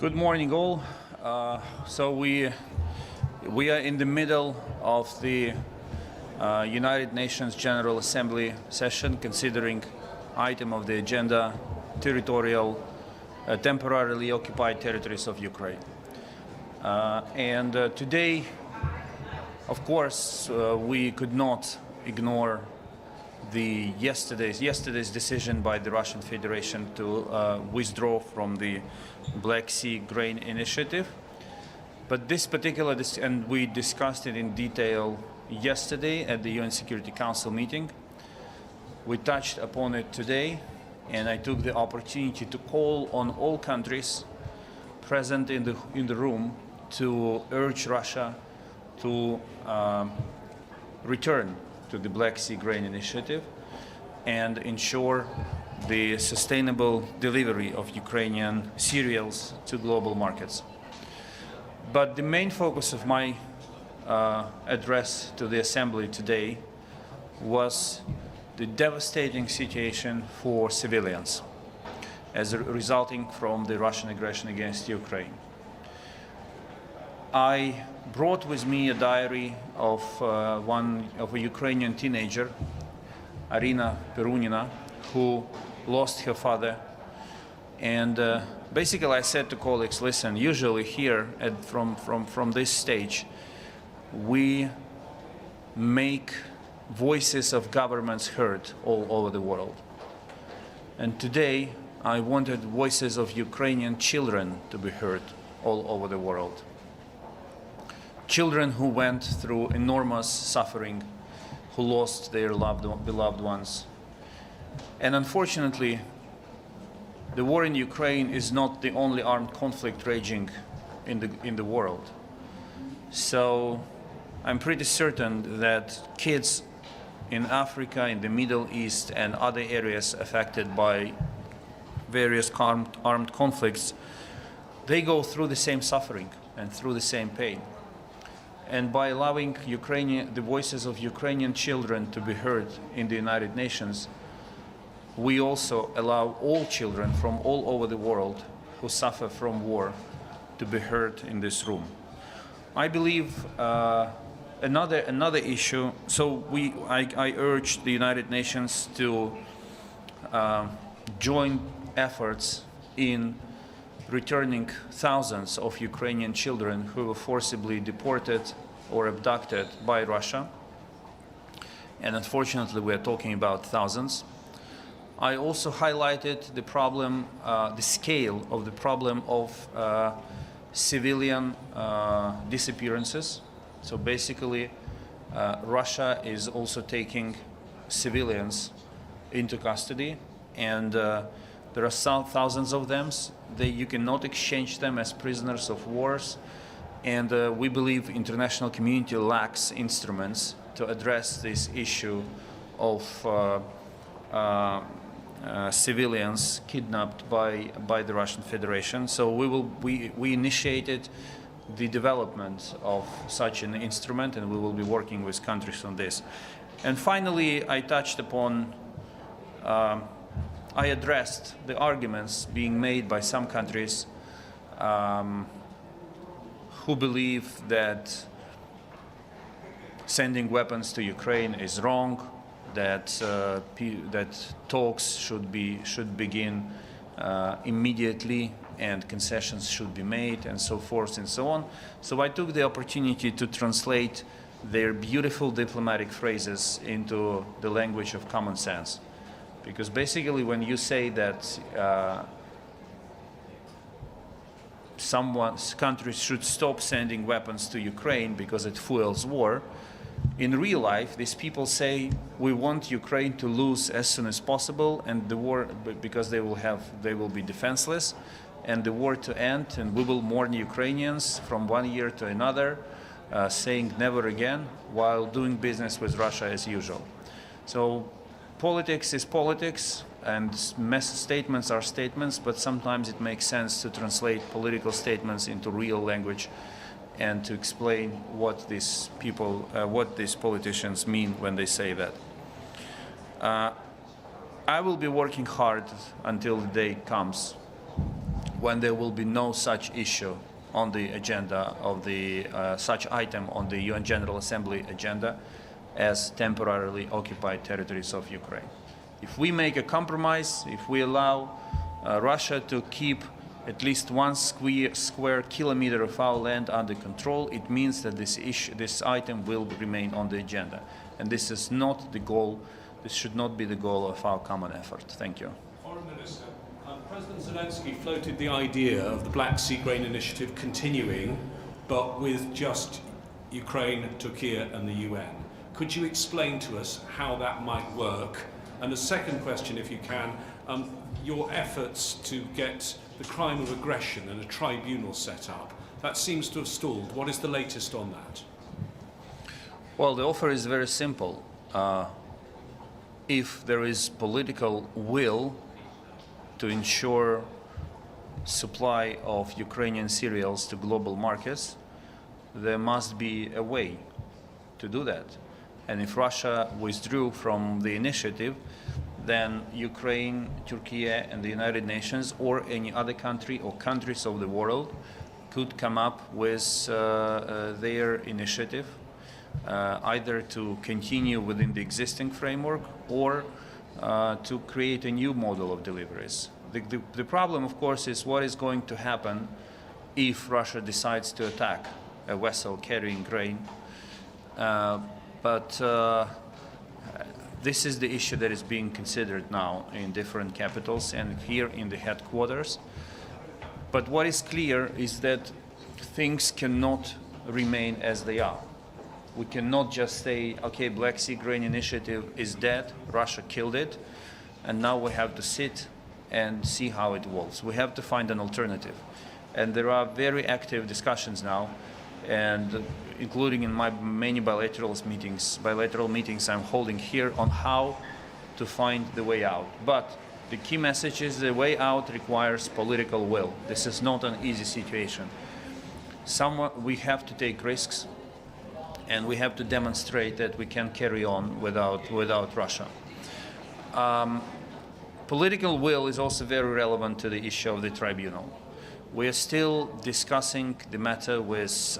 Good morning, all. So we are in the middle of the United Nations General Assembly session, considering item of the agenda, territorial, temporarily occupied territories of Ukraine. Today, of course, we could not ignore the yesterday's decision by the Russian Federation to withdraw from the Black Sea Grain Initiative. But this particular, and we discussed it in detail yesterday at the UN Security Council meeting. We touched upon it today, and I took the opportunity to call on all countries present in the room to urge Russia to return to the Black Sea Grain Initiative and ensure the sustainable delivery of Ukrainian cereals to global markets. But the main focus of my address to the Assembly today was the devastating situation for civilians as resulting from the Russian aggression against Ukraine. I brought with me a diary of a Ukrainian teenager, Arina Perunina, who lost her father. And basically I said to colleagues, listen, usually here from this stage, we make voices of governments heard all over the world. And today I wanted voices of Ukrainian children to be heard all over the world. Children who went through enormous suffering, who lost their beloved ones. And unfortunately, the war in Ukraine is not the only armed conflict raging in the world. So I'm pretty certain that kids in Africa, in the Middle East, and other areas affected by various armed conflicts, they go through the same suffering and through the same pain. And by allowing the voices of Ukrainian children to be heard in the United Nations, we also allow all children from all over the world who suffer from war to be heard in this room. I believe another issue, so I urge the United Nations to join efforts in returning thousands of Ukrainian children who were forcibly deported or abducted by Russia. And unfortunately, we are talking about thousands. I also highlighted the problem, the scale of the problem of civilian disappearances. So basically, Russia is also taking civilians into custody, and there are thousands of them. You cannot exchange them as prisoners of wars, and we believe international community lacks instruments to address this issue of civilians kidnapped by the Russian Federation. So we initiated the development of such an instrument, and we will be working with countries on this. And finally, I touched upon I addressed the arguments being made by some countries who believe that sending weapons to Ukraine is wrong, that talks should begin immediately, and concessions should be made, and so forth and so on. So I took the opportunity to translate their beautiful diplomatic phrases into the language of common sense. Because basically, when you say that countries should stop sending weapons to Ukraine because it fuels war, in real life, these people say we want Ukraine to lose as soon as possible, and the war, because they will be defenseless, and the war to end, and we will mourn Ukrainians from one year to another, saying never again, while doing business with Russia as usual. So politics is politics, and statements are statements, but sometimes it makes sense to translate political statements into real language and to explain what these politicians mean when they say that. I will be working hard until the day comes when there will be no such issue on the agenda of the such item on the UN General Assembly agenda as temporarily occupied territories of Ukraine. If we make a compromise, if we allow Russia to keep at least 1 square kilometer of our land under control, it means that this item will remain on the agenda. And this is not the goal, this should not be the goal of our common effort. Thank you. Foreign Minister, President Zelenskyy floated the idea of the Black Sea Grain Initiative continuing, but with just Ukraine, Turkey and the UN. Could you explain to us how that might work? And a second question, if you can, your efforts to get the crime of aggression and a tribunal set up, that seems to have stalled. What is the latest on that? Well, the offer is very simple. If there is political will to ensure supply of Ukrainian cereals to global markets, there must be a way to do that. And if Russia withdrew from the initiative, then Ukraine, Turkey and the United Nations or any other country or countries of the world could come up with their initiative, either to continue within the existing framework or to create a new model of deliveries. The problem, of course, is what is going to happen if Russia decides to attack a vessel carrying grain. This is the issue that is being considered now in different capitals and here in the headquarters. But what is clear is that things cannot remain as they are. We cannot just say, okay, Black Sea Grain Initiative is dead, Russia killed it, and now we have to sit and see how it evolves. We have to find an alternative. And there are very active discussions now, and including in my many bilateral meetings I'm holding here on how to find the way out. But the key message is the way out requires political will. This is not an easy situation. We have to take risks, and we have to demonstrate that we can carry on without Russia. Political will is also very relevant to the issue of the tribunal. We are still discussing the matter with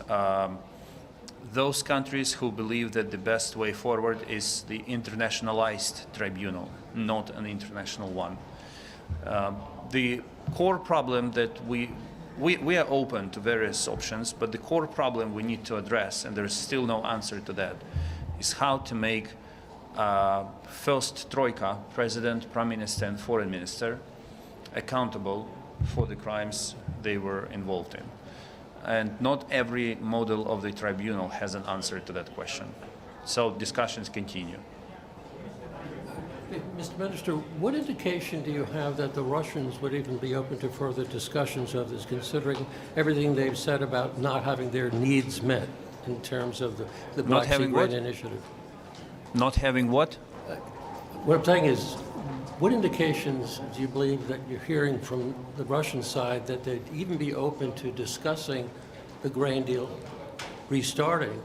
those countries who believe that the best way forward is the internationalized tribunal, not an international one. The core problem that we are open to various options, but the core problem we need to address, and there is still no answer to that, is how to make first Troika, President, Prime Minister and Foreign Minister, accountable for the crimes they were involved in. And not every model of the tribunal has an answer to that question. So discussions continue. Mr. Minister, what indication do you have that the Russians would even be open to further discussions of this, considering everything they've said about not having their needs met in terms of the Black Sea Grain Initiative? Not having what? What I'm saying is, what indications do you believe that you're hearing from the Russian side that they'd even be open to discussing the grain deal restarting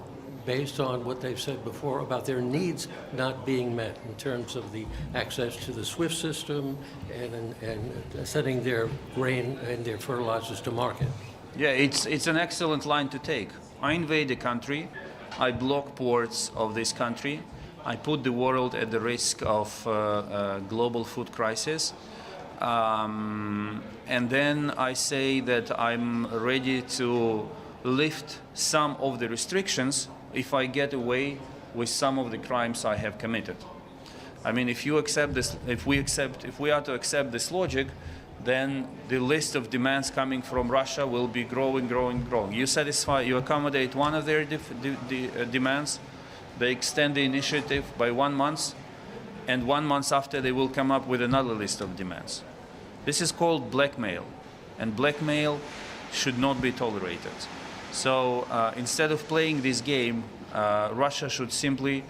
based on what they've said before about their needs not being met in terms of the access to the SWIFT system and sending their grain and their fertilizers to market? Yeah, it's an excellent line to take. I invade a country, I block ports of this country, I put the world at the risk of a global food crisis, and then I say that I'm ready to lift some of the restrictions if I get away with some of the crimes I have committed. I mean, if you accept this, if we are to accept this logic, then the list of demands coming from Russia will be growing. You accommodate one of their demands, they extend the initiative by 1 month, and 1 month after they will come up with another list of demands. This is called blackmail, and blackmail should not be tolerated. So instead of playing this game, Russia should simply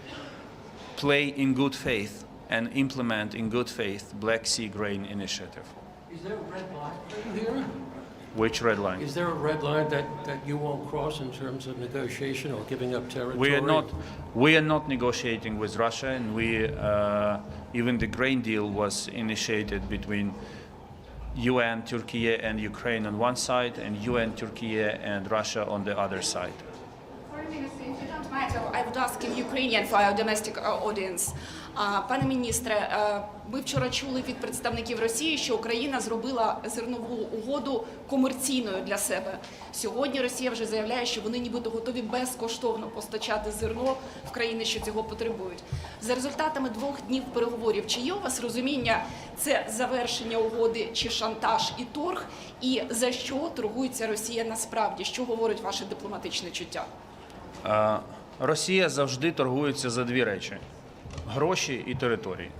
play in good faith and implement in good faith Black Sea Grain Initiative. Is there a red line for you here? Which red line? Is there a red line that you won't cross in terms of negotiation or giving up territory? We are not negotiating with Russia, and even the grain deal was initiated between UN, Turkey and Ukraine on one side, and UN, Turkey and Russia on the other side. Foreign Minister, if you don't mind, I would ask in Ukrainian for our domestic audience. Пане міністре, ми вчора чули від представників Росії, що Україна зробила зернову угоду комерційною для себе. Сьогодні Росія вже заявляє, що вони нібито готові безкоштовно постачати зерно в країни, що цього потребують. За результатами 2 днів переговорів, чи є у вас розуміння, це завершення угоди чи шантаж і торг, і за що торгується Росія насправді? Що говорить ваше дипломатичне чуття? Росія завжди торгується за 2 речі – гроші і території.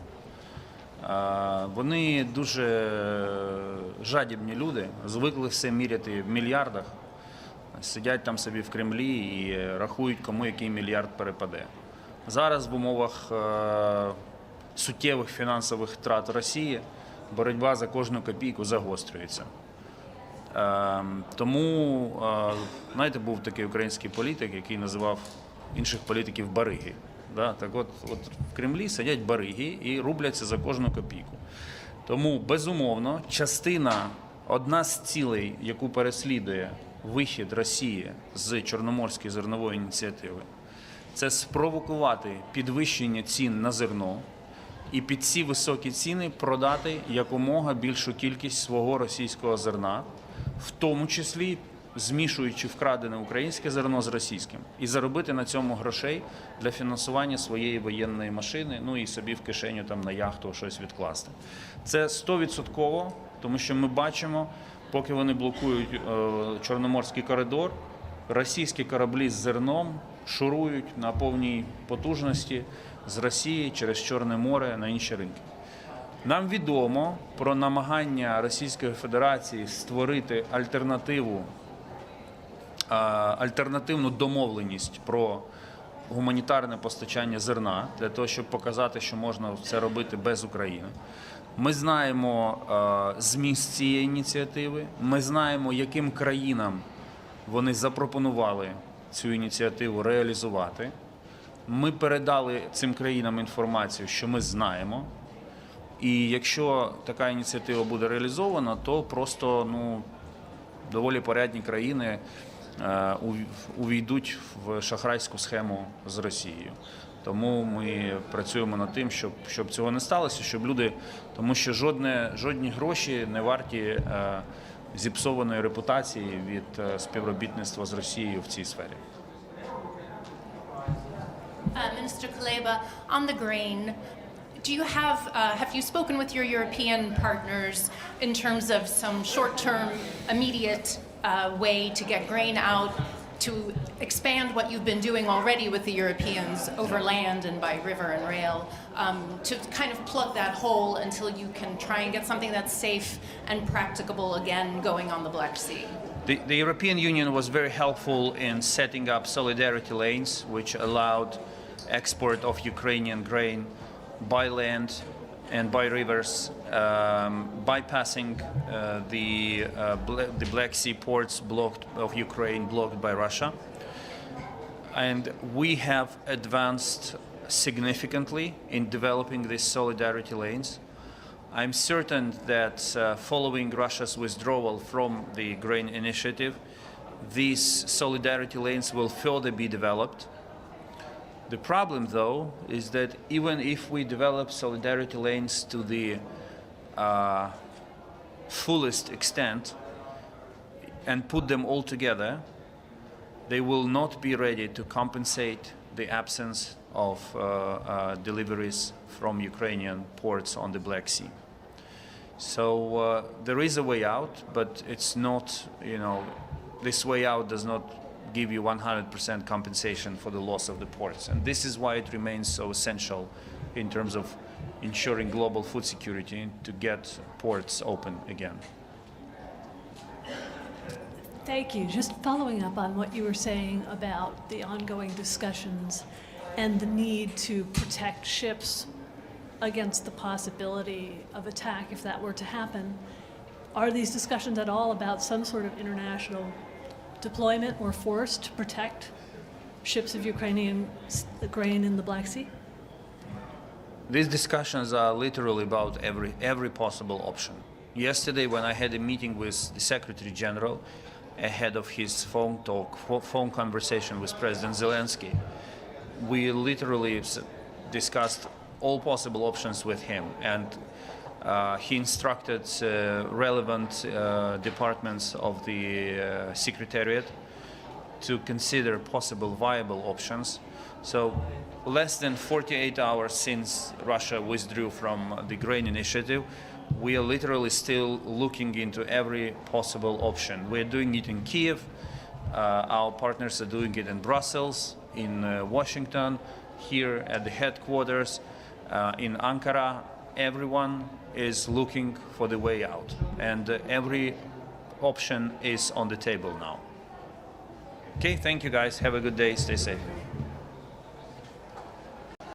Вони дуже жадібні люди, звикли все міряти в мільярдах, сидять там собі в Кремлі і рахують, кому який мільярд перепаде. Зараз в умовах суттєвих фінансових втрат Росії боротьба за кожну копійку загострюється. Тому, знаєте, був такий український політик, який називав інших політиків бариги. Так от в Кремлі сидять бариги і рубляться за кожну копійку. Тому, безумовно, одна з цілей, яку переслідує вихід Росії з Чорноморської зернової ініціативи, це спровокувати підвищення цін на зерно і під ці високі ціни продати якомога більшу кількість свого російського зерна, в тому числі змішуючи вкрадене українське зерно з російським, і заробити на цьому грошей для фінансування своєї воєнної машини, ну і собі в кишеню там на яхту щось відкласти. Це 100%, тому що ми бачимо, поки вони блокують Чорноморський коридор, російські кораблі з зерном шурують на повній потужності з Росії через Чорне море на інші ринки. Нам відомо про намагання Російської Федерації створити альтернативну домовленість про гуманітарне постачання зерна, для того, щоб показати, що можна це робити без України. Ми знаємо зміст цієї ініціативи, ми знаємо, яким країнам вони запропонували цю ініціативу реалізувати. Ми передали цим країнам інформацію, що ми знаємо. І якщо така ініціатива буде реалізована, то просто доволі порядні країни увійдуть в шахрайську схему з Росією. Тому ми працюємо над тим, щоб цього не сталося, тому що жодні гроші не варті зіпсованої репутації від співробітництва з Росією в цій сфері. Minister Kuleba, on the grain, do you have you spoken with your European partners in terms of some short-term, immediate way to get grain out, to expand what you've been doing already with the Europeans over land and by river and rail, to kind of plug that hole until you can try and get something that's safe and practicable again going on the Black Sea? The European Union was very helpful in setting up solidarity lanes, which allowed export of Ukrainian grain by land and by rivers, bypassing the Black Sea ports of Ukraine blocked by Russia. And we have advanced significantly in developing these solidarity lanes. I'm certain that following Russia's withdrawal from the grain initiative, these solidarity lanes will further be developed. The problem, though, is that even if we develop solidarity lanes to the fullest extent and put them all together, they will not be ready to compensate the absence of deliveries from Ukrainian ports on the Black Sea. So there is a way out, but it's not, this way out does not give you 100% compensation for the loss of the ports. And this is why it remains so essential in terms of ensuring global food security to get ports open again. Thank you. Just following up on what you were saying about the ongoing discussions and the need to protect ships against the possibility of attack if that were to happen, are these discussions at all about some sort of international deployment or force to protect ships of Ukrainian grain in the Black Sea? These discussions are literally about every possible option. Yesterday, when I had a meeting with the Secretary General ahead of his phone conversation with President Zelenskyy, we literally discussed all possible options with him, and he instructed relevant departments of the Secretariat to consider possible viable options. So less than 48 hours since Russia withdrew from the grain initiative, we are literally still looking into every possible option. We're doing it in Kyiv, our partners are doing it in Brussels, in Washington, here at the headquarters, in Ankara. Everyone is looking for the way out, and every option is on the table now. Okay, thank you guys. Have a good day. Stay safe.